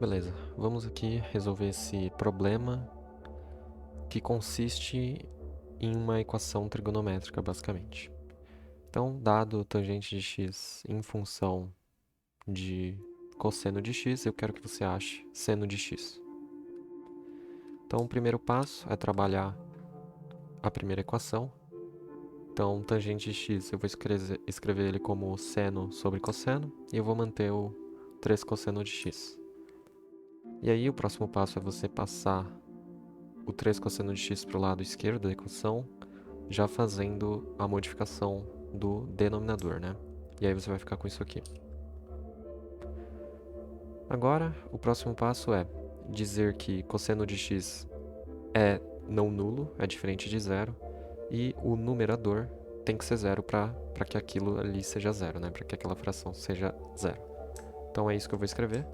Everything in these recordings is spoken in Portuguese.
Beleza, vamos aqui resolver esse problema que consiste em uma equação trigonométrica, basicamente. Então, dado tangente de x em função de cosseno de x, eu quero que você ache seno de x. Então, o primeiro passo é trabalhar a primeira equação. Então, tangente de x, eu vou escrever ele como seno sobre cosseno, e eu vou manter o 3 cosseno de x. E aí, o próximo passo é você passar o 3 cosseno de x para o lado esquerdo da equação, já fazendo a modificação do denominador, né? E aí você vai ficar com isso aqui. Agora, o próximo passo é dizer que cosseno de x é não nulo, é diferente de zero, e o numerador tem que ser zero para que aquilo ali seja zero, né? Para que aquela fração seja zero. Então é isso que eu vou escrever.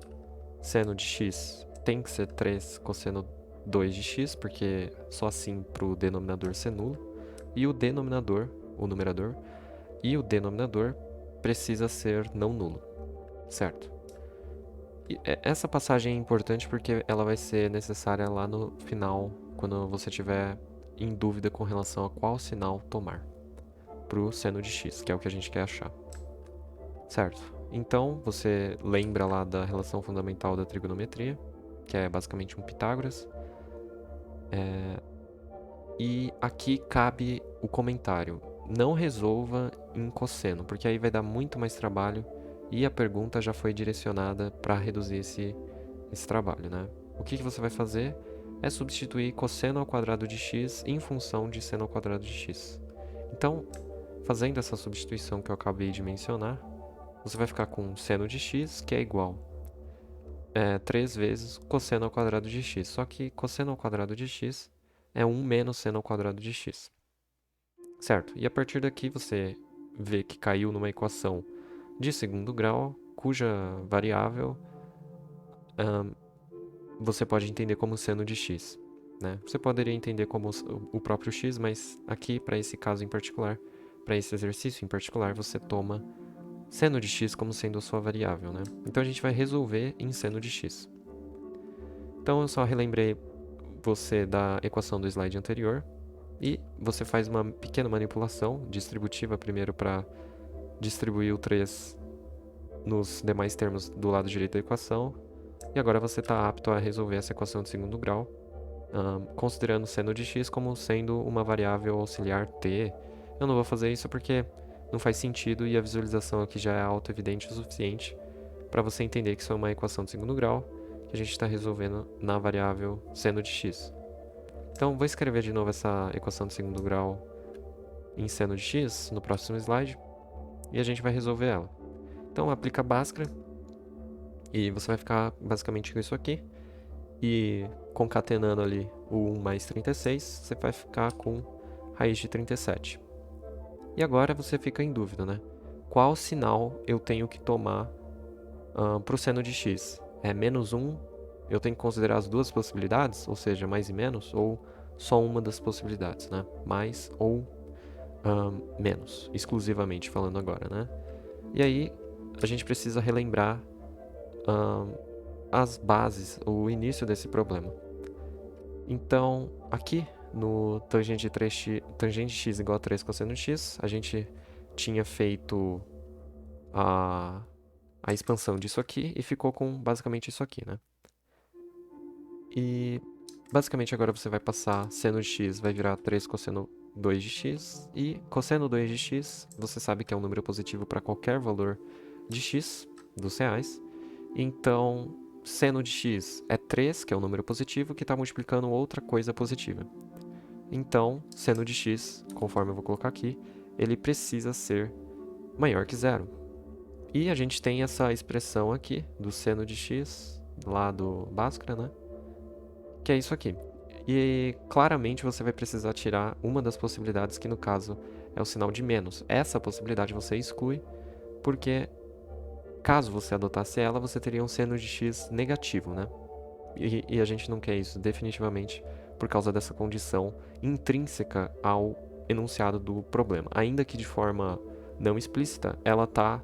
Seno de x tem que ser 3 cosseno 2 de x, porque só assim para o denominador ser nulo. E o denominador, o numerador, e o denominador precisa ser não nulo, certo? E essa passagem é importante porque ela vai ser necessária lá no final, quando você tiver em dúvida com relação a qual sinal tomar para o seno de x, que é o que a gente quer achar, certo? Então, você lembra lá da relação fundamental da trigonometria, que é basicamente um Pitágoras. E aqui cabe o comentário. Não resolva em cosseno, porque aí vai dar muito mais trabalho e a pergunta já foi direcionada para reduzir esse trabalho, né? O que você vai fazer é substituir cosseno ao quadrado de x em função de seno ao quadrado de x. Então, fazendo essa substituição que eu acabei de mencionar, você vai ficar com seno de x, que é igual 3 vezes cosseno ao quadrado de x. Só que cosseno ao quadrado de x é 1 menos seno ao quadrado de x. Certo? E a partir daqui você vê que caiu numa equação de segundo grau, cuja variável você pode entender como seno de x. Né? Você poderia entender como o próprio x, mas aqui, para esse caso em particular, para esse exercício em particular, você toma seno de x como sendo a sua variável. Né? Então a gente vai resolver em seno de x. Então eu só relembrei você da equação do slide anterior e você faz uma pequena manipulação distributiva primeiro para distribuir o 3 nos demais termos do lado direito da equação, e agora você está apto a resolver essa equação de segundo grau, considerando seno de x como sendo uma variável auxiliar t. Eu não vou fazer isso porque não faz sentido e a visualização aqui já é auto-evidente o suficiente para você entender que isso é uma equação de segundo grau que a gente está resolvendo na variável seno de x. Então, vou escrever de novo essa equação de segundo grau em seno de x no próximo slide e a gente vai resolver ela. Então, aplica Bhaskara e você vai ficar basicamente com isso aqui. E concatenando ali o 1 mais 36, você vai ficar com raiz de 37. E agora você fica em dúvida, né? Qual sinal eu tenho que tomar para o seno de x? É menos 1? Eu tenho que considerar as duas possibilidades, ou seja, mais e menos, ou só uma das possibilidades, né? Mais ou menos, exclusivamente falando agora, né? E aí, a gente precisa relembrar as bases, o início desse problema. Então, aqui no tangente de x igual a 3 cosseno de x, a gente tinha feito a expansão disso aqui e ficou com basicamente isso aqui, né? E basicamente agora você vai passar seno de x vai virar 3 cosseno 2 de x, e cosseno 2 de x, você sabe que é um número positivo para qualquer valor de x dos reais. Então, seno de x é 3, que é um número positivo, que está multiplicando outra coisa positiva. Então, seno de x, conforme eu vou colocar aqui, ele precisa ser maior que zero. E a gente tem essa expressão aqui do seno de x, lá do Bhaskara, né? Que é isso aqui. E claramente você vai precisar tirar uma das possibilidades, que no caso é o sinal de menos. Essa possibilidade você exclui, porque caso você adotasse ela, você teria um seno de x negativo, né? E a gente não quer isso definitivamente por causa dessa condição intrínseca ao enunciado do problema. Ainda que de forma não explícita, ela está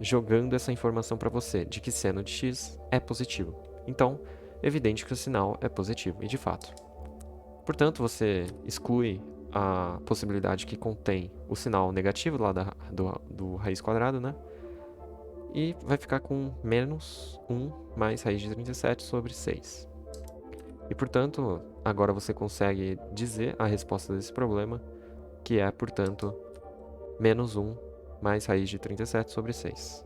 jogando essa informação para você de que seno de x é positivo. Então, é evidente que o sinal é positivo, e de fato. Portanto, você exclui a possibilidade que contém o sinal negativo lá do raiz quadrada, né? E vai ficar com menos 1 mais raiz de 37 sobre 6. E, portanto, agora você consegue dizer a resposta desse problema, que é, portanto, menos 1 mais raiz de 37 sobre 6.